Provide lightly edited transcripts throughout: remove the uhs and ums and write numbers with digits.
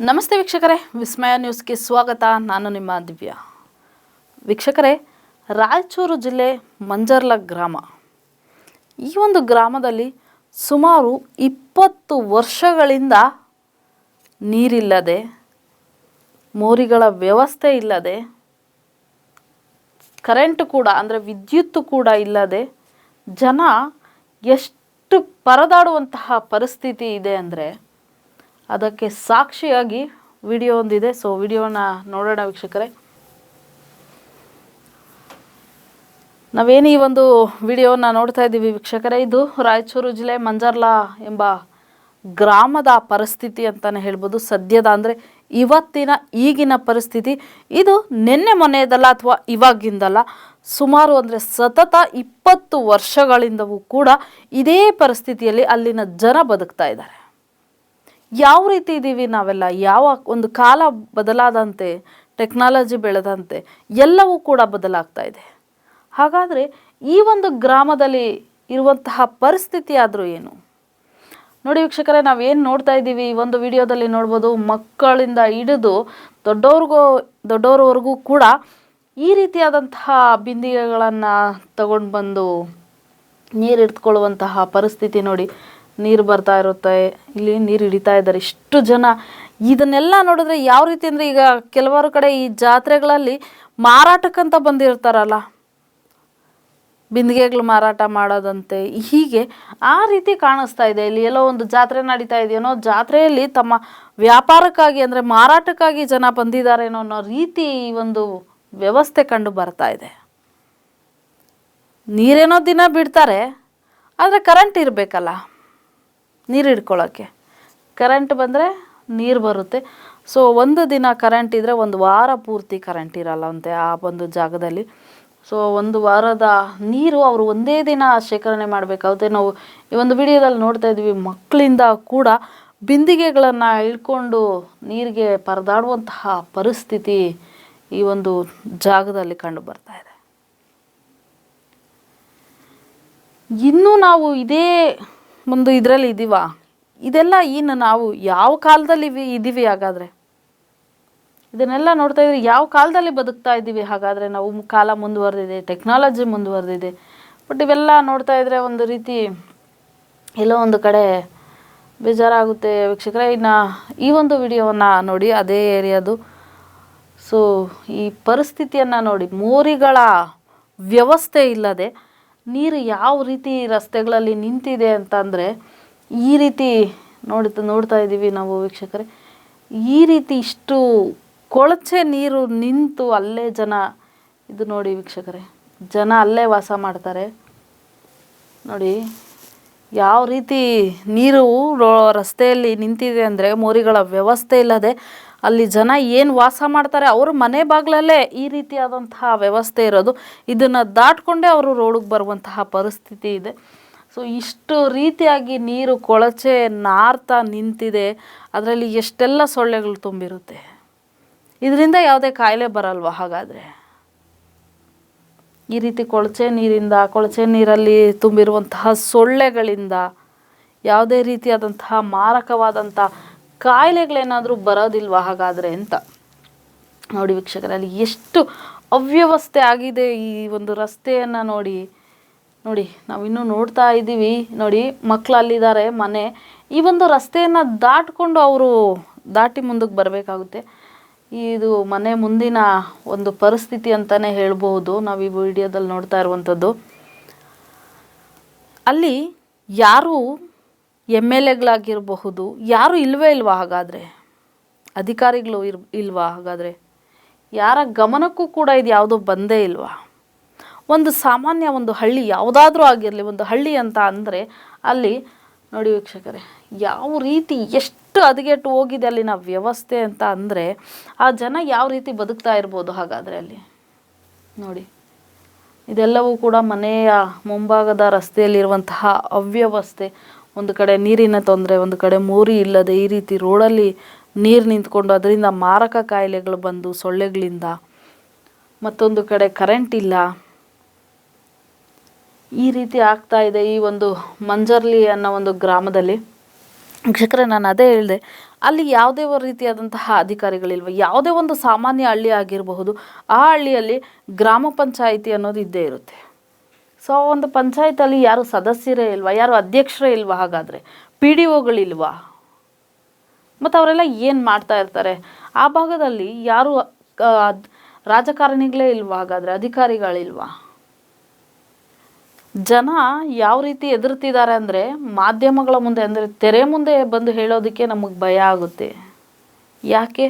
ನಮಸ್ತೆ ವೀಕ್ಷಕರೇ, ವಿಸ್ಮಯ ನ್ಯೂಸ್ಗೆ ಸ್ವಾಗತ. ನಾನು ನಿಮ್ಮ ದಿವ್ಯಾ. ವೀಕ್ಷಕರೇ, ರಾಯಚೂರು ಜಿಲ್ಲೆ ಮಂಜರ್ಲ ಗ್ರಾಮ. ಈ ಒಂದು ಗ್ರಾಮದಲ್ಲಿ ಸುಮಾರು 20 ವರ್ಷಗಳಿಂದ ನೀರಿಲ್ಲದೆ, ಮೋರಿಗಳ ವ್ಯವಸ್ಥೆ ಇಲ್ಲದೆ, ಕರೆಂಟ್ ಕೂಡ ಅಂದರೆ ವಿದ್ಯುತ್ ಕೂಡ ಇಲ್ಲದೆ ಜನ ಎಷ್ಟು ಪರದಾಡುವಂತಹ ಪರಿಸ್ಥಿತಿ ಇದೆ ಅಂದರೆ ಅದಕ್ಕೆ ಸಾಕ್ಷಿಯಾಗಿ ವಿಡಿಯೋ ಒಂದಿದೆ. ಸೊ ವಿಡಿಯೋನ ನೋಡೋಣ ವೀಕ್ಷಕರೇ. ನಾವೇನು ಈ ಒಂದು ವಿಡಿಯೋನ ನೋಡ್ತಾ ಇದ್ದೀವಿ ವೀಕ್ಷಕರೇ, ಇದು ರಾಯಚೂರು ಜಿಲ್ಲೆ ಮಂಜರ್ಲಾ ಎಂಬ ಗ್ರಾಮದ ಪರಿಸ್ಥಿತಿ ಅಂತಲೇ ಹೇಳ್ಬೋದು. ಸದ್ಯದ ಅಂದರೆ ಇವತ್ತಿನ ಈಗಿನ ಪರಿಸ್ಥಿತಿ ಇದು. ನಿನ್ನೆ ಮೊನ್ನೆದಲ್ಲ ಅಥವಾ ಇವಾಗಿಂದಲ್ಲ, ಸುಮಾರು ಅಂದರೆ ಸತತ 20 ವರ್ಷಗಳಿಂದವೂ ಕೂಡ ಇದೇ ಪರಿಸ್ಥಿತಿಯಲ್ಲಿ ಅಲ್ಲಿನ ಜನ ಬದುಕ್ತಾ ಇದ್ದಾರೆ. ಯಾವ ರೀತಿ ಇದ್ದೀವಿ ನಾವೆಲ್ಲ, ಯಾವ ಒಂದು ಕಾಲ ಬದಲಾದಂತೆ, ಟೆಕ್ನಾಲಜಿ ಬೆಳೆದಂತೆ ಎಲ್ಲವೂ ಕೂಡ ಬದಲಾಗ್ತಾ ಇದೆ. ಹಾಗಾದರೆ ಈ ಒಂದು ಗ್ರಾಮದಲ್ಲಿ ಇರುವಂತಹ ಪರಿಸ್ಥಿತಿ ಆದರೂ ಏನು ನೋಡಿ ವೀಕ್ಷಕರೇ. ನಾವೇನು ನೋಡ್ತಾ ಇದ್ದೀವಿ ಈ ಒಂದು ವಿಡಿಯೋದಲ್ಲಿ ನೋಡ್ಬೋದು, ಮಕ್ಕಳಿಂದ ಹಿಡಿದು ದೊಡ್ಡವರವರೆಗೂ ಕೂಡ ಈ ರೀತಿಯಾದಂತಹ ಬಿಂದಿಗೆಗಳನ್ನು ತಗೊಂಡು ಬಂದು ನೀರು ಹಿಡಿದುಕೊಳ್ಳುವಂತಹ ಪರಿಸ್ಥಿತಿ ನೋಡಿ. ನೀರು ಬರ್ತಾ ಇರುತ್ತೆ, ಇಲ್ಲಿ ನೀರು ಹಿಡಿತಾ ಇದ್ದಾರೆ ಇಷ್ಟು ಜನ. ಇದನ್ನೆಲ್ಲ ನೋಡಿದ್ರೆ ಯಾವ ರೀತಿ ಅಂದರೆ, ಈಗ ಕೆಲವಾರು ಕಡೆ ಈ ಜಾತ್ರೆಗಳಲ್ಲಿ ಮಾರಾಟಕ್ಕಂತ ಬಂದಿರ್ತಾರಲ್ಲ, ಬಿಂದಿಗೆಗಳು ಮಾರಾಟ ಮಾಡೋದಂತೆ, ಹೀಗೆ ಆ ರೀತಿ ಕಾಣಿಸ್ತಾ ಇದೆ. ಇಲ್ಲಿ ಎಲ್ಲೋ ಒಂದು ಜಾತ್ರೆ ನಡೀತಾ ಇದೆಯೇನೋ, ಜಾತ್ರೆಯಲ್ಲಿ ತಮ್ಮ ವ್ಯಾಪಾರಕ್ಕಾಗಿ ಅಂದರೆ ಮಾರಾಟಕ್ಕಾಗಿ ಜನ ಬಂದಿದ್ದಾರೇನೋ ಅನ್ನೋ ರೀತಿ ಈ ಒಂದು ವ್ಯವಸ್ಥೆ ಕಂಡು ಬರ್ತಾ ಇದೆ. ನೀರೇನೋ ದಿನ ಬಿಡ್ತಾರೆ, ಆದರೆ ಕರೆಂಟ್ ಇರಬೇಕಲ್ಲ ನೀರು ಹಿಡ್ಕೊಳ್ಳೋಕ್ಕೆ. ಕರೆಂಟ್ ಬಂದರೆ ನೀರು ಬರುತ್ತೆ. ಸೊ ಒಂದು ದಿನ ಕರೆಂಟ್ ಇದ್ದರೆ ಒಂದು ವಾರ ಪೂರ್ತಿ ಕರೆಂಟ್ ಇರಲ್ಲ ಅಂತೆ ಆ ಒಂದು ಜಾಗದಲ್ಲಿ. ಸೊ ಒಂದು ವಾರದ ನೀರು ಅವರು ಒಂದೇ ದಿನ ಶೇಖರಣೆ ಮಾಡಬೇಕಾಗುತ್ತೆ. ನಾವು ಈ ಒಂದು ವಿಡಿಯೋದಲ್ಲಿ ನೋಡ್ತಾ ಇದ್ವಿ, ಮಕ್ಕಳಿಂದ ಕೂಡ ಬಿಂದಿಗೆಗಳನ್ನು ಇಳ್ಕೊಂಡು ನೀರಿಗೆ ಪರದಾಡುವಂತಹ ಪರಿಸ್ಥಿತಿ ಈ ಒಂದು ಜಾಗದಲ್ಲಿ ಕಂಡು ಬರ್ತಾ ಇದೆ. ಇನ್ನೂ ನಾವು ಇದೇ ಒಂದು ಇದರಲ್ಲಿ ಇದ್ದೀವ? ಇದೆಲ್ಲ ಇನ್ನು ನಾವು ಯಾವ ಕಾಲದಲ್ಲಿ ಇದ್ದೀವಿ? ಹಾಗಾದರೆ ಇದನ್ನೆಲ್ಲ ನೋಡ್ತಾ ಇದ್ರೆ ಯಾವ ಕಾಲದಲ್ಲಿ ಬದುಕ್ತಾ ಇದ್ದೀವಿ? ಹಾಗಾದರೆ ನಾವು ಕಾಲ ಮುಂದುವರೆದಿದೆ, ಟೆಕ್ನಾಲಜಿ ಮುಂದುವರೆದಿದೆ, ಬಟ್ ಇವೆಲ್ಲ ನೋಡ್ತಾ ಇದ್ದರೆ ಒಂದು ರೀತಿ ಎಲ್ಲೋ ಒಂದು ಕಡೆ ಬೇಜಾರಾಗುತ್ತೆ ವೀಕ್ಷಕರೇ. ಇನ್ನು ಈ ಒಂದು ವಿಡಿಯೋವನ್ನು ನೋಡಿ, ಅದೇ ಏರಿಯಾದು. ಸೊ ಈ ಪರಿಸ್ಥಿತಿಯನ್ನು ನೋಡಿ, ಮೋರಿಗಳ ವ್ಯವಸ್ಥೆ ಇಲ್ಲದೆ ನೀರು ಯಾವ ರೀತಿ ರಸ್ತೆಗಳಲ್ಲಿ ನಿಂತಿದೆ ಅಂತಂದರೆ ಈ ರೀತಿ ನೋಡ್ತಾ ಇದ್ದೀವಿ ನಾವು ವೀಕ್ಷಕರೇ. ಈ ರೀತಿ ಇಷ್ಟು ಕೊಳಚೆ ನೀರು ನಿಂತು ಅಲ್ಲೇ ಜನ, ಇದು ನೋಡಿ ವೀಕ್ಷಕರೇ, ಜನ ಅಲ್ಲೇ ವಾಸ ಮಾಡ್ತಾರೆ ನೋಡಿ. ಯಾವ ರೀತಿ ನೀರು ರಸ್ತೆಯಲ್ಲಿ ನಿಂತಿದೆ ಅಂದರೆ, ಮೋರಿಗಳ ವ್ಯವಸ್ಥೆ ಇಲ್ಲದೆ ಅಲ್ಲಿ ಜನ ಏನು ವಾಸ ಮಾಡ್ತಾರೆ ಅವ್ರ ಮನೆ ಬಾಗಿಲಲ್ಲೇ ಈ ರೀತಿಯಾದಂತಹ ವ್ಯವಸ್ಥೆ ಇರೋದು. ಇದನ್ನು ದಾಟ್ಕೊಂಡೇ ಅವರು ರೋಡಿಗೆ ಬರುವಂತಹ ಪರಿಸ್ಥಿತಿ ಇದೆ. ಸೊ ಇಷ್ಟು ರೀತಿಯಾಗಿ ನೀರು ಕೊಳಚೆ ನಾರ್ತಾ ನಿಂತಿದೆ. ಅದರಲ್ಲಿ ಎಷ್ಟೆಲ್ಲ ಸೊಳ್ಳೆಗಳು ತುಂಬಿರುತ್ತೆ. ಇದರಿಂದ ಯಾವುದೇ ಕಾಯಿಲೆ ಬರಲ್ವ? ಹಾಗಾದರೆ ಈ ರೀತಿ ಕೊಳಚೆ ನೀರಲ್ಲಿ ತುಂಬಿರುವಂತಹ ಸೊಳ್ಳೆಗಳಿಂದ ಯಾವುದೇ ರೀತಿಯಾದಂತಹ ಮಾರಕವಾದಂಥ ಕಾಯಿಲೆಗಳೇನಾದರೂ ಬರೋದಿಲ್ವ ಹಾಗಾದರೆ ಅಂತ ನೋಡಿ ವೀಕ್ಷಕರಲ್ಲಿ. ಎಷ್ಟು ಅವ್ಯವಸ್ಥೆ ಆಗಿದೆ ಈ ಒಂದು ರಸ್ತೆಯನ್ನು ನೋಡಿ. ನಾವಿನ್ನೂ ನೋಡ್ತಾ ಇದ್ದೀವಿ ನೋಡಿ, ಮಕ್ಕಳು ಅಲ್ಲಿದ್ದಾರೆ, ಮನೆ. ಈ ಒಂದು ರಸ್ತೆಯನ್ನು ದಾಟ್ಕೊಂಡು ಅವರು ದಾಟಿ ಮುಂದಕ್ಕೆ ಬರಬೇಕಾಗುತ್ತೆ. ಇದು ಮನೆ ಮುಂದಿನ ಒಂದು ಪರಿಸ್ಥಿತಿ ಅಂತಲೇ ಹೇಳ್ಬೋದು ನಾವು ಈ ವಿಡಿಯೋದಲ್ಲಿ ನೋಡ್ತಾ ಇರುವಂಥದ್ದು. ಅಲ್ಲಿ ಯಾರು MLAಗಳಾಗಿರಬಹುದು, ಯಾರು ಇಲ್ವಾ ಹಾಗಾದರೆ? ಅಧಿಕಾರಿಗಳು ಇಲ್ವಾ ಹಾಗಾದರೆ? ಯಾರ ಗಮನಕ್ಕೂ ಕೂಡ ಇದು ಯಾವುದೋ ಬಂದೇ ಇಲ್ವಾ? ಒಂದು ಸಾಮಾನ್ಯ ಒಂದು ಹಳ್ಳಿ ಯಾವುದಾದ್ರೂ ಆಗಿರಲಿ, ಒಂದು ಹಳ್ಳಿ ಅಂತ ಅಂದರೆ ಅಲ್ಲಿ ನೋಡಿ ವೀಕ್ಷಕರೇ, ಯಾವ ರೀತಿ ಎಷ್ಟು ಹದಗೆಟ್ಟು ಹೋಗಿದೆ ಅಲ್ಲಿನ ವ್ಯವಸ್ಥೆ ಅಂತ ಅಂದರೆ ಆ ಜನ ಯಾವ ರೀತಿ ಬದುಕ್ತಾ ಇರ್ಬೋದು ಹಾಗಾದರೆ ಅಲ್ಲಿ ನೋಡಿ. ಇದೆಲ್ಲವೂ ಕೂಡ ಮನೆಯ ಮುಂಭಾಗದ ರಸ್ತೆಯಲ್ಲಿರುವಂತಹ ಅವ್ಯವಸ್ಥೆ. ಒಂದು ಕಡೆ ನೀರಿನ ತೊಂದರೆ, ಒಂದು ಕಡೆ ಮೋರಿ ಇಲ್ಲದೆ ಈ ರೀತಿ ರೋಡಲ್ಲಿ ನೀರು ನಿಂತ್ಕೊಂಡು ಅದರಿಂದ ಮಾರಕ ಕಾಯಿಲೆಗಳು ಬಂದು ಸೊಳ್ಳೆಗಳಿಂದ, ಮತ್ತೊಂದು ಕಡೆ ಕರೆಂಟ್ ಇಲ್ಲ, ಈ ರೀತಿ ಆಗ್ತಾ ಇದೆ ಈ ಒಂದು ಮಂಜರ್ಲಿ ಅನ್ನೋ ಒಂದು ಗ್ರಾಮದಲ್ಲಿ. ವೀಕ್ಷಕರೇ, ನಾನು ಅದೇ ಹೇಳಿದೆ, ಅಲ್ಲಿ ಯಾವುದೇ ರೀತಿಯಾದಂತಹ ಅಧಿಕಾರಿಗಳಿಲ್ವ. ಯಾವುದೇ ಒಂದು ಸಾಮಾನ್ಯ ಹಳ್ಳಿ ಆಗಿರಬಹುದು, ಆ ಹಳ್ಳಿಯಲ್ಲಿ ಗ್ರಾಮ ಪಂಚಾಯಿತಿ ಅನ್ನೋದು ಇದ್ದೇ ಇರುತ್ತೆ. ಸೊ ಆ ಒಂದು ಪಂಚಾಯತಲ್ಲಿ ಯಾರು ಸದಸ್ಯರೇ ಇಲ್ವಾ, ಯಾರು ಅಧ್ಯಕ್ಷರೇ ಇಲ್ವಾ, ಹಾಗಾದರೆ ಪಿ ಡಿ ಒಗಳಿಲ್ವಾ, ಮತ್ತು ಅವರೆಲ್ಲ ಏನು ಮಾಡ್ತಾ ಇರ್ತಾರೆ? ಆ ಭಾಗದಲ್ಲಿ ಯಾರು ರಾಜಕಾರಣಿಗಳೇ ಇಲ್ವಾ, ಹಾಗಾದರೆ ಅಧಿಕಾರಿಗಳಿಲ್ವಾ? ಜನ ಯಾವ ರೀತಿ ಎದುರ್ತಿದ್ದಾರೆ ಅಂದರೆ, ಮಾಧ್ಯಮಗಳ ಮುಂದೆ ಅಂದರೆ ತೆರೆ ಮುಂದೆ ಬಂದು ಹೇಳೋದಕ್ಕೆ ನಮಗೆ ಭಯ ಆಗುತ್ತೆ. ಯಾಕೆ?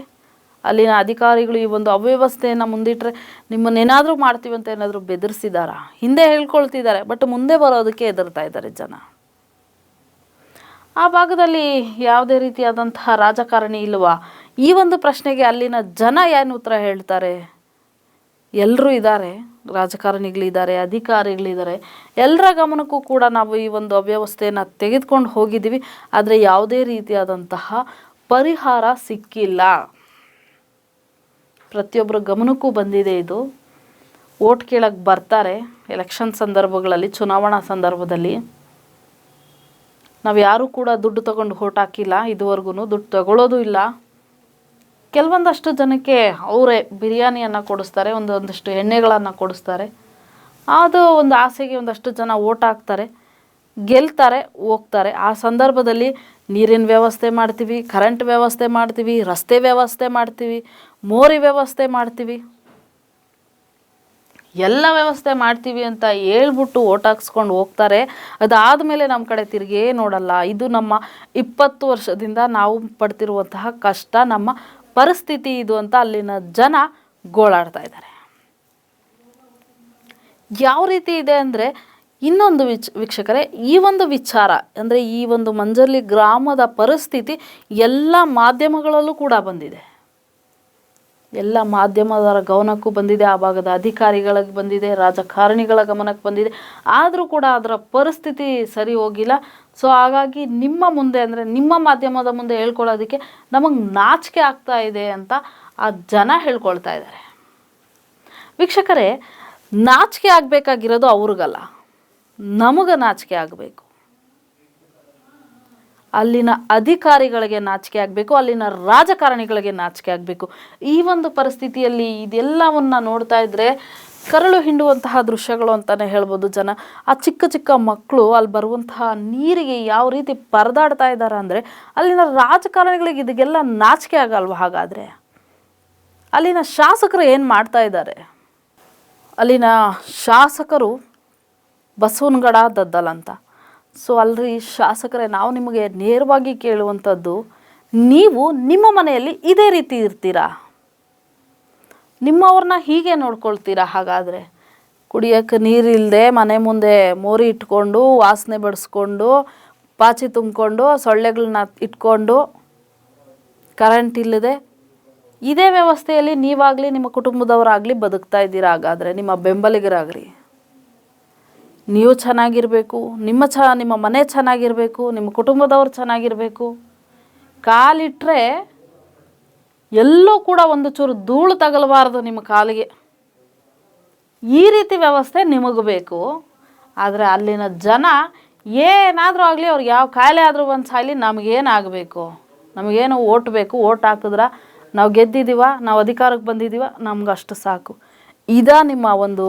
ಅಲ್ಲಿನ ಅಧಿಕಾರಿಗಳು ಈ ಒಂದು ಅವ್ಯವಸ್ಥೆಯನ್ನು ಮುಂದಿಟ್ಟರೆ ನಿಮ್ಮನ್ನೇನಾದರೂ ಮಾಡ್ತೀವಿ ಅಂತ ಏನಾದರೂ ಬೆದರಿಸಿದಾರಾ? ಹಿಂದೆ ಹೇಳ್ಕೊಳ್ತಿದ್ದಾರೆ, ಬಟ್ ಮುಂದೆ ಬರೋದಕ್ಕೆ ಹೆದರ್ತಾ ಇದ್ದಾರೆ ಜನ. ಆ ಭಾಗದಲ್ಲಿ ಯಾವುದೇ ರೀತಿಯಾದಂತಹ ರಾಜಕಾರಣಿ ಇಲ್ವಾ? ಈ ಒಂದು ಪ್ರಶ್ನೆಗೆ ಅಲ್ಲಿನ ಜನ ಏನು ಉತ್ತರ ಹೇಳ್ತಾರೆ? ಎಲ್ಲರೂ ಇದ್ದಾರೆ, ರಾಜಕಾರಣಿಗಳಿದ್ದಾರೆ, ಅಧಿಕಾರಿಗಳಿದ್ದಾರೆ, ಎಲ್ಲರ ಗಮನಕ್ಕೂ ಕೂಡ ನಾವು ಈ ಒಂದು ಅವ್ಯವಸ್ಥೆಯನ್ನು ತೆಗೆದುಕೊಂಡು ಹೋಗಿದ್ದೀವಿ. ಆದರೆ ಯಾವುದೇ ರೀತಿಯಾದಂತಹ ಪರಿಹಾರ ಸಿಕ್ಕಿಲ್ಲ. ಪ್ರತಿಯೊಬ್ಬರ ಗಮನಕ್ಕೂ ಬಂದಿದೆ ಇದು. ಓಟ್ ಕೇಳಕ್ಕೆ ಬರ್ತಾರೆ ಎಲೆಕ್ಷನ್ ಸಂದರ್ಭಗಳಲ್ಲಿ, ಚುನಾವಣಾ ಸಂದರ್ಭದಲ್ಲಿ. ನಾವು ಯಾರೂ ಕೂಡ ದುಡ್ಡು ತಗೊಂಡು ಓಟ್ ಹಾಕಿಲ್ಲ, ಇದುವರೆಗೂ ದುಡ್ಡು ತಗೊಳ್ಳೋದು ಇಲ್ಲ. ಕೆಲವೊಂದಷ್ಟು ಜನಕ್ಕೆ ಅವರೇ ಬಿರಿಯಾನಿಯನ್ನು ಕೊಡಿಸ್ತಾರೆ, ಒಂದೊಂದಷ್ಟು ಎಣ್ಣೆಗಳನ್ನು ಕೊಡಿಸ್ತಾರೆ. ಅದು ಒಂದು ಆಸೆಗೆ ಒಂದಷ್ಟು ಜನ ಓಟ್ ಹಾಕ್ತಾರೆ, ಗೆಲ್ತಾರೆ, ಹೋಗ್ತಾರೆ. ಆ ಸಂದರ್ಭದಲ್ಲಿ ನೀರಿನ ವ್ಯವಸ್ಥೆ ಮಾಡ್ತೀವಿ, ಕರೆಂಟ್ ವ್ಯವಸ್ಥೆ ಮಾಡ್ತೀವಿ, ರಸ್ತೆ ವ್ಯವಸ್ಥೆ ಮಾಡ್ತೀವಿ, ಮೋರಿ ವ್ಯವಸ್ಥೆ ಮಾಡ್ತೀವಿ, ಎಲ್ಲ ವ್ಯವಸ್ಥೆ ಮಾಡ್ತೀವಿ ಅಂತ ಹೇಳ್ಬಿಟ್ಟು ಓಟ್ ಹಾಕ್ಸ್ಕೊಂಡು ಹೋಗ್ತಾರೆ. ಅದಾದಮೇಲೆ ನಮ್ಮ ಕಡೆ ತಿರುಗೇ ನೋಡಲ್ಲ. ಇದು ನಮ್ಮ 20 ವರ್ಷದಿಂದ ನಾವು ಪಡ್ತಿರುವಂತಹ ಕಷ್ಟ, ನಮ್ಮ ಪರಿಸ್ಥಿತಿ ಇದು ಅಂತ ಅಲ್ಲಿನ ಜನ ಗೋಳಾಡ್ತಾ ಇದ್ದಾರೆ. ಯಾವ ರೀತಿ ಇದೆ ಅಂದರೆ, ಇನ್ನೊಂದು ವೀಕ್ಷಕರೇ, ಈ ಒಂದು ವಿಚಾರ ಅಂದರೆ ಈ ಒಂದು ಮಂಜರ್ಲಿ ಗ್ರಾಮದ ಪರಿಸ್ಥಿತಿ ಎಲ್ಲ ಮಾಧ್ಯಮಗಳಲ್ಲೂ ಕೂಡ ಬಂದಿದೆ. ಎಲ್ಲ ಮಾಧ್ಯಮದವರ ಗಮನಕ್ಕೂ ಬಂದಿದೆ, ಆ ಭಾಗದ ಅಧಿಕಾರಿಗಳಿಗೆ ಬಂದಿದೆ, ರಾಜಕಾರಣಿಗಳ ಗಮನಕ್ಕೆ ಬಂದಿದೆ. ಆದರೂ ಕೂಡ ಅದರ ಪರಿಸ್ಥಿತಿ ಸರಿ ಹೋಗಿಲ್ಲ. ಸೊ ಹಾಗಾಗಿ ನಿಮ್ಮ ಮುಂದೆ ಅಂದರೆ ನಿಮ್ಮ ಮಾಧ್ಯಮದ ಮುಂದೆ ಹೇಳ್ಕೊಳ್ಳೋದಕ್ಕೆ ನಮಗೆ ನಾಚಿಕೆ ಆಗ್ತಾ ಇದೆ ಅಂತ ಆ ಜನ ಹೇಳ್ಕೊಳ್ತಾ ಇದ್ದಾರೆ. ವೀಕ್ಷಕರೇ, ನಾಚಿಕೆ ಆಗಬೇಕಾಗಿರೋದು ಅವ್ರಿಗಲ್ಲ, ನಮಗೆ ನಾಚಿಕೆ ಆಗಬೇಕು. ಅಲ್ಲಿನ ಅಧಿಕಾರಿಗಳಿಗೆ ನಾಚಿಕೆ ಆಗಬೇಕು, ಅಲ್ಲಿನ ರಾಜಕಾರಣಿಗಳಿಗೆ ನಾಚಿಕೆ ಆಗಬೇಕು. ಈ ಒಂದು ಪರಿಸ್ಥಿತಿಯಲ್ಲಿ ಇದೆಲ್ಲವನ್ನು ನೋಡ್ತಾ ಇದ್ದರೆ ಕರಳು ಹಿಂಡುವಂತಹ ದೃಶ್ಯಗಳು ಅಂತಲೇ ಹೇಳ್ಬೋದು. ಜನ, ಆ ಚಿಕ್ಕ ಚಿಕ್ಕ ಮಕ್ಕಳು ಅಲ್ಲಿ ಬರುವಂತಹ ನೀರಿಗೆ ಯಾವ ರೀತಿ ಪರದಾಡ್ತಾ ಇದ್ದಾರೆ ಅಂದರೆ, ಅಲ್ಲಿನ ರಾಜಕಾರಣಿಗಳಿಗೆ ಇದಕ್ಕೆಲ್ಲ ನಾಚಿಕೆ ಆಗಲ್ವ? ಹಾಗಾದರೆ ಅಲ್ಲಿನ ಶಾಸಕರು ಏನು ಮಾಡ್ತಾ ಇದ್ದಾರೆ? ಅಲ್ಲಿನ ಶಾಸಕರು ಬಸವನಗಡ ದದ್ದಲ್ ಅಂತ. ಸೊ ಅಲ್ರಿ ಶಾಸಕರೇ, ನಾವು ನಿಮಗೆ ನೇರವಾಗಿ ಕೇಳುವಂಥದ್ದು, ನೀವು ನಿಮ್ಮ ಮನೆಯಲ್ಲಿ ಇದೇ ರೀತಿ ಇರ್ತೀರಾ? ನಿಮ್ಮವ್ರನ್ನ ಹೀಗೆ ನೋಡ್ಕೊಳ್ತೀರಾ? ಹಾಗಾದರೆ ಕುಡಿಯೋಕ್ಕೆ ನೀರಿಲ್ಲದೆ ಮನೆ ಮುಂದೆ ಮೋರಿ ಇಟ್ಕೊಂಡು, ವಾಸನೆ ಬಡಿಸ್ಕೊಂಡು, ಪಾಚಿ ತುಂಬಿಕೊಂಡು, ಸೊಳ್ಳೆಗಳನ್ನ ಇಟ್ಕೊಂಡು, ಕರೆಂಟ್ ಇಲ್ಲದೆ ಇದೇ ವ್ಯವಸ್ಥೆಯಲ್ಲಿ ನೀವಾಗಲಿ ನಿಮ್ಮ ಕುಟುಂಬದವರಾಗಲಿ ಬದುಕ್ತಾ ಇದ್ದೀರಾ? ಹಾಗಾದರೆ ನಿಮ್ಮ ಬೆಂಬಲಿಗರಾಗಲಿ, ನೀವು ಚೆನ್ನಾಗಿರಬೇಕು, ನಿಮ್ಮ ಮನೆ ಚೆನ್ನಾಗಿರಬೇಕು, ನಿಮ್ಮ ಕುಟುಂಬದವ್ರು ಚೆನ್ನಾಗಿರಬೇಕು. ಕಾಲಿಟ್ಟರೆ ಎಲ್ಲೂ ಕೂಡ ಒಂದು ಚೂರು ಧೂಳು ತಗಲಬಾರ್ದು ನಿಮ್ಮ ಕಾಲಿಗೆ. ಈ ರೀತಿ ವ್ಯವಸ್ಥೆ ನಿಮಗೆ ಬೇಕು. ಆದರೆ ಅಲ್ಲಿನ ಜನ ಏನಾದರೂ ಆಗಲಿ, ಅವ್ರಿಗೆ ಯಾವ ಕಾಯಿಲೆ ಆದರೂ ಒಂದು ಸಾಯಲಿ, ನಮಗೇನಾಗಬೇಕು, ನಮಗೇನು ಓಟ್ ಬೇಕು, ಓಟ್ ಹಾಕಿದ್ರೆ ನಾವು ಗೆದ್ದಿದ್ದೀವ, ನಾವು ಅಧಿಕಾರಕ್ಕೆ ಬಂದಿದ್ದೀವ, ನಮ್ಗೆ ಅಷ್ಟು ಸಾಕು. ನಿಮ್ಮ ಒಂದು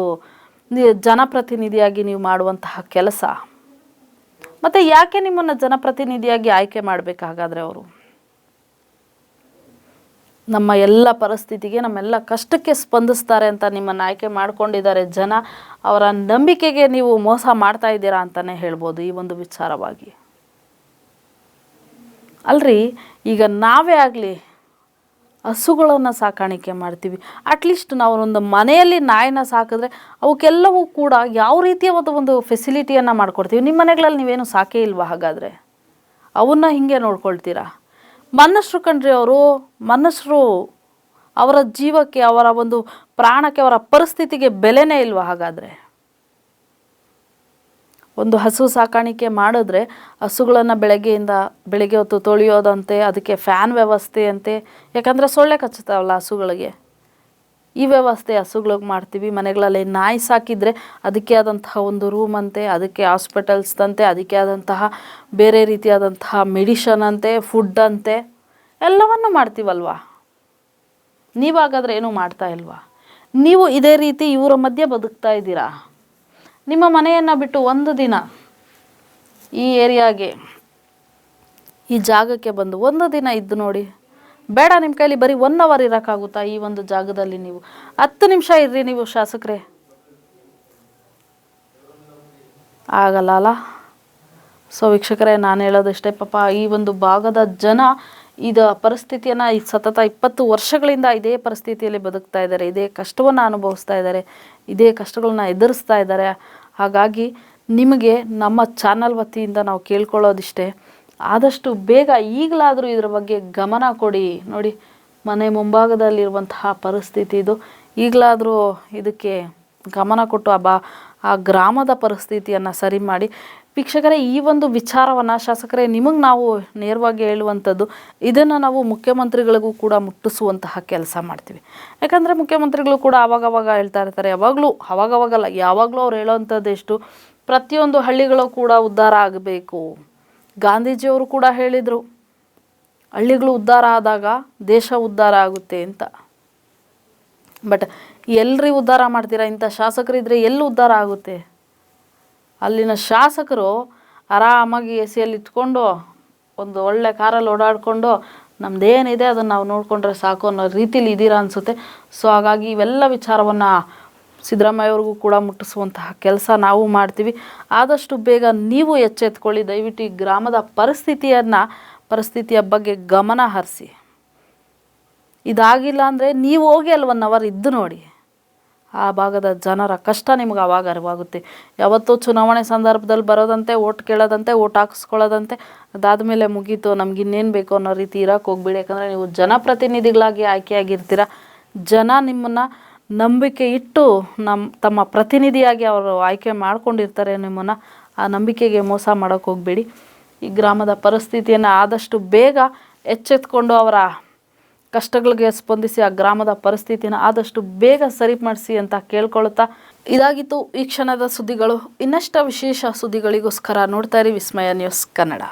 ಜನಪ್ರತಿನಿಧಿಯಾಗಿ ನೀವು ಮಾಡುವಂತಹ ಕೆಲಸ. ಮತ್ತು ಯಾಕೆ ನಿಮ್ಮನ್ನು ಜನಪ್ರತಿನಿಧಿಯಾಗಿ ಆಯ್ಕೆ ಮಾಡಬೇಕಾಗಾದರೆ ಅವರು? ನಮ್ಮ ಎಲ್ಲ ಪರಿಸ್ಥಿತಿಗೆ, ನಮ್ಮೆಲ್ಲ ಕಷ್ಟಕ್ಕೆ ಸ್ಪಂದಿಸ್ತಾರೆ ಅಂತ ನಿಮ್ಮನ್ನು ಆಯ್ಕೆ ಮಾಡ್ಕೊಂಡಿದ್ದಾರೆ ಜನ. ಅವರ ನಂಬಿಕೆಗೆ ನೀವು ಮೋಸ ಮಾಡ್ತಾ ಇದ್ದೀರಾ ಅಂತಲೇ ಹೇಳ್ಬೋದು ಈ ಒಂದು ವಿಚಾರವಾಗಿ. ಅಲ್ರಿ, ಈಗ ನಾವೇ ಆಗಲಿ ಹಸುಗಳನ್ನು ಸಾಕಾಣಿಕೆ ಮಾಡ್ತೀವಿ. ಅಟ್ಲೀಸ್ಟ್ ನಾವು ಒಂದು ಮನೆಯಲ್ಲಿ ನಾಯಿನ ಸಾಕಿದ್ರೆ ಅವಕ್ಕೆಲ್ಲವೂ ಕೂಡ ಯಾವ ರೀತಿಯ ಒಂದು ಫೆಸಿಲಿಟಿಯನ್ನು ಮಾಡಿಕೊಡ್ತೀವಿ. ನಿಮ್ಮ ಮನೆಗಳಲ್ಲಿ ನೀವೇನು ಸಾಕೇ ಇಲ್ವಾ? ಹಾಗಾದರೆ ಅವನ್ನ ಹಿಂಗೆ ನೋಡ್ಕೊಳ್ತೀರಾ? ಮನುಷ್ಯರು ಕಣ್ರಿ ಅವರು, ಮನುಷ್ಯರು ಅವರ ಜೀವಕ್ಕೆ, ಅವರ ಒಂದು ಪ್ರಾಣಕ್ಕೆ, ಅವರ ಪರಿಸ್ಥಿತಿಗೆ ಬೆಲೆನೇ ಇಲ್ವಾ? ಹಾಗಾದರೆ ಒಂದು ಹಸು ಸಾಕಾಣಿಕೆ ಮಾಡಿದ್ರೆ ಹಸುಗಳನ್ನು ಬೆಳಗ್ಗೆ ಹೊತ್ತು ತೊಳೆಯೋದಂತೆ, ಅದಕ್ಕೆ ಫ್ಯಾನ್ ವ್ಯವಸ್ಥೆ ಅಂತೆ, ಯಾಕಂದರೆ ಸೊಳ್ಳೆ ಕಚ್ಚುತ್ತಾವಲ್ಲ ಹಸುಗಳಿಗೆ, ಈ ವ್ಯವಸ್ಥೆ ಹಸುಗಳಿಗೆ ಮಾಡ್ತೀವಿ. ಮನೆಗಳಲ್ಲಿ ನಾಯಿ ಸಾಕಿದರೆ ಅದಕ್ಕೆ ಆದಂತಹ ಒಂದು ರೂಮ್ ಅಂತೆ, ಅದಕ್ಕೆ ಹಾಸ್ಪಿಟಲ್ಸ್ ಅಂತೆ, ಅದಕ್ಕೆ ಆದಂತಹ ಬೇರೆ ರೀತಿಯಾದಂತಹ ಮೆಡಿಷನ್ ಅಂತೆ, ಫುಡ್ ಅಂತೆ, ಎಲ್ಲವನ್ನೂ ಮಾಡ್ತೀವಲ್ವಾ. ನೀವಾಗಾದರೆ ಏನೂ ಮಾಡ್ತಾ ಇಲ್ವಾ? ನೀವು ಇದೇ ರೀತಿ ಇವರ ಮಧ್ಯೆ ಬದುಕ್ತಾ ಇದ್ದೀರಾ. ನಿಮ್ಮ ಮನೆಯನ್ನು ಬಿಟ್ಟು ಒಂದು ದಿನ ಈ ಏರಿಯಾಗೆ, ಈ ಜಾಗಕ್ಕೆ ಬಂದು ಒಂದು ದಿನ ಇದ್ದು ನೋಡಿ. ಬೇಡ, ನಿಮ್ಮ ಕೈಲಿ ಬರೀ 1 ಅವರ್ ಇರೋಕ್ಕಾಗುತ್ತಾ ಈ ಒಂದು ಜಾಗದಲ್ಲಿ? ನೀವು 10 ನಿಮಿಷ ಇರ್ರಿ ನೀವು ಶಾಸಕರೇ, ಆಗಲ್ಲ ಅಲ್ಲ. ಸೊ ವೀಕ್ಷಕರೇ, ನಾನು ಹೇಳೋದಷ್ಟೇ. ಪಾಪ ಈ ಒಂದು ಭಾಗದ ಜನ ಪರಿಸ್ಥಿತಿಯನ್ನು ಸತತ 20 ವರ್ಷಗಳಿಂದ ಇದೇ ಪರಿಸ್ಥಿತಿಯಲ್ಲಿ ಬದುಕ್ತಾ ಇದ್ದಾರೆ, ಇದೇ ಕಷ್ಟವನ್ನು ಅನುಭವಿಸ್ತಾ ಇದ್ದಾರೆ, ಇದೇ ಕಷ್ಟಗಳನ್ನ ಎದುರಿಸ್ತಾ ಇದ್ದಾರೆ. ಹಾಗಾಗಿ ನಿಮಗೆ ನಮ್ಮ ಚಾನಲ್ ವತಿಯಿಂದ ನಾವು ಕೇಳ್ಕೊಳ್ಳೋದಿಷ್ಟೇ, ಆದಷ್ಟು ಬೇಗ ಈಗಲಾದರೂ ಇದರ ಬಗ್ಗೆ ಗಮನ ಕೊಡಿ. ನೋಡಿ, ಮನೆ ಮುಂಭಾಗದಲ್ಲಿರುವಂತಹ ಪರಿಸ್ಥಿತಿ ಇದು. ಈಗಲಾದರೂ ಇದಕ್ಕೆ ಗಮನ ಕೊಟ್ಟು ಆ ಗ್ರಾಮದ ಪರಿಸ್ಥಿತಿಯನ್ನು ಸರಿ ಮಾಡಿ. ವೀಕ್ಷಕರೇ, ಈ ಒಂದು ವಿಚಾರವನ್ನು ಶಾಸಕರೇ ನಿಮಗೆ ನಾವು ನೇರವಾಗಿ ಹೇಳುವಂಥದ್ದು, ಇದನ್ನು ನಾವು ಮುಖ್ಯಮಂತ್ರಿಗಳಿಗೂ ಕೂಡ ಮುಟ್ಟಿಸುವಂತಹ ಕೆಲಸ ಮಾಡ್ತೀವಿ. ಯಾಕಂದರೆ ಮುಖ್ಯಮಂತ್ರಿಗಳು ಕೂಡ ಆವಾಗವಾಗ ಹೇಳ್ತಾ ಇರ್ತಾರೆ, ಅವಾಗವಾಗಲ್ಲ ಯಾವಾಗಲೂ ಅವ್ರು ಹೇಳೋವಂಥದ್ದು ಎಷ್ಟು, ಪ್ರತಿಯೊಂದು ಹಳ್ಳಿಗಳು ಕೂಡ ಉದ್ಧಾರ ಆಗಬೇಕು. ಗಾಂಧೀಜಿಯವರು ಕೂಡ ಹೇಳಿದರು, ಹಳ್ಳಿಗಳು ಉದ್ಧಾರ ಆದಾಗ ದೇಶ ಉದ್ಧಾರ ಆಗುತ್ತೆ ಅಂತ. ಬಟ್ ಎಲ್ರಿ ಉದ್ಧಾರ ಮಾಡ್ತೀರಾ? ಇಂಥ ಶಾಸಕರಿದ್ದರೆ ಎಲ್ಲಿ ಉದ್ಧಾರ ಆಗುತ್ತೆ? ಅಲ್ಲಿನ ಶಾಸಕರು ಆರಾಮಾಗಿ ಎ ಸಿಯಲ್ಲಿ ಇಟ್ಕೊಂಡು ಒಂದು ಒಳ್ಳೆ ಕಾರಲ್ಲಿ ಓಡಾಡಿಕೊಂಡು ನಮ್ಮದೇನಿದೆ ಅದನ್ನು ನಾವು ನೋಡಿಕೊಂಡ್ರೆ ಸಾಕು ಅನ್ನೋ ರೀತಿಲಿ ಇದ್ದೀರಾ ಅನಿಸುತ್ತೆ. ಸೊ ಹಾಗಾಗಿ ಇವೆಲ್ಲ ವಿಚಾರವನ್ನು ಸಿದ್ದರಾಮಯ್ಯವ್ರಿಗೂ ಕೂಡ ಮುಟ್ಟಿಸುವಂತಹ ಕೆಲಸ ನಾವು ಮಾಡ್ತೀವಿ. ಆದಷ್ಟು ಬೇಗ ನೀವು ಎಚ್ಚೆತ್ಕೊಳ್ಳಿ. ದಯವಿಟ್ಟು ಈ ಗ್ರಾಮದ ಪರಿಸ್ಥಿತಿಯ ಬಗ್ಗೆ ಗಮನ ಹರಿಸಿ. ಇದಾಗಿಲ್ಲ ಅಂದರೆ ನೀವು ಹೋಗಿ ಅಲ್ಲಿ 1 ಅವರ್ ಇದ್ದು ನೋಡಿ. ಆ ಭಾಗದ ಜನರ ಕಷ್ಟ ನಿಮ್ಗೆ ಆವಾಗ ಅರಿವಾಗುತ್ತೆ. ಯಾವತ್ತೂ ಚುನಾವಣೆ ಸಂದರ್ಭದಲ್ಲಿ ಬರೋದಂತೆ, ಓಟ್ ಕೇಳೋದಂತೆ, ಓಟ್ ಹಾಕಿಸ್ಕೊಳ್ಳೋದಂತೆ, ಅದಾದಮೇಲೆ ಮುಗೀತು, ನಮಗಿನ್ನೇನು ಬೇಕು ಅನ್ನೋ ರೀತಿ ಇರೋಕ್ಕೆ ಹೋಗ್ಬಿಡಿ. ಯಾಕಂದರೆ ನೀವು ಜನಪ್ರತಿನಿಧಿಗಳಾಗಿ ಆಯ್ಕೆಯಾಗಿರ್ತೀರ. ಜನ ನಿಮ್ಮನ್ನು ನಂಬಿಕೆ ಇಟ್ಟು ತಮ್ಮ ಪ್ರತಿನಿಧಿಯಾಗಿ ಅವರು ಆಯ್ಕೆ ಮಾಡ್ಕೊಂಡಿರ್ತಾರೆ ನಿಮ್ಮನ್ನು. ಆ ನಂಬಿಕೆಗೆ ಮೋಸ ಮಾಡೋಕ್ಕೆ ಹೋಗಬೇಡಿ. ಈ ಗ್ರಾಮದ ಪರಿಸ್ಥಿತಿಯನ್ನು ಆದಷ್ಟು ಬೇಗ ಎಚ್ಚೆತ್ಕೊಂಡು ಅವರ ಕಷ್ಟಗಳಿಗೆ ಸ್ಪಂದಿಸಿ ಆ ಗ್ರಾಮದ ಪರಿಸ್ಥಿತಿಯನ್ನು ಆದಷ್ಟು ಬೇಗ ಸರಿಪಡಿಸಿ ಅಂತ ಕೇಳ್ಕೊಳ್ತಾ, ಇದಾಗಿತ್ತು ಈ ಕ್ಷಣದ ಸುದ್ದಿಗಳು. ಇನ್ನಷ್ಟು ವಿಶೇಷ ಸುದ್ದಿಗಳಿಗೋಸ್ಕರ ನೋಡ್ತಾ ಇರಿ ವಿಸ್ಮಯ ನ್ಯೂಸ್ ಕನ್ನಡ.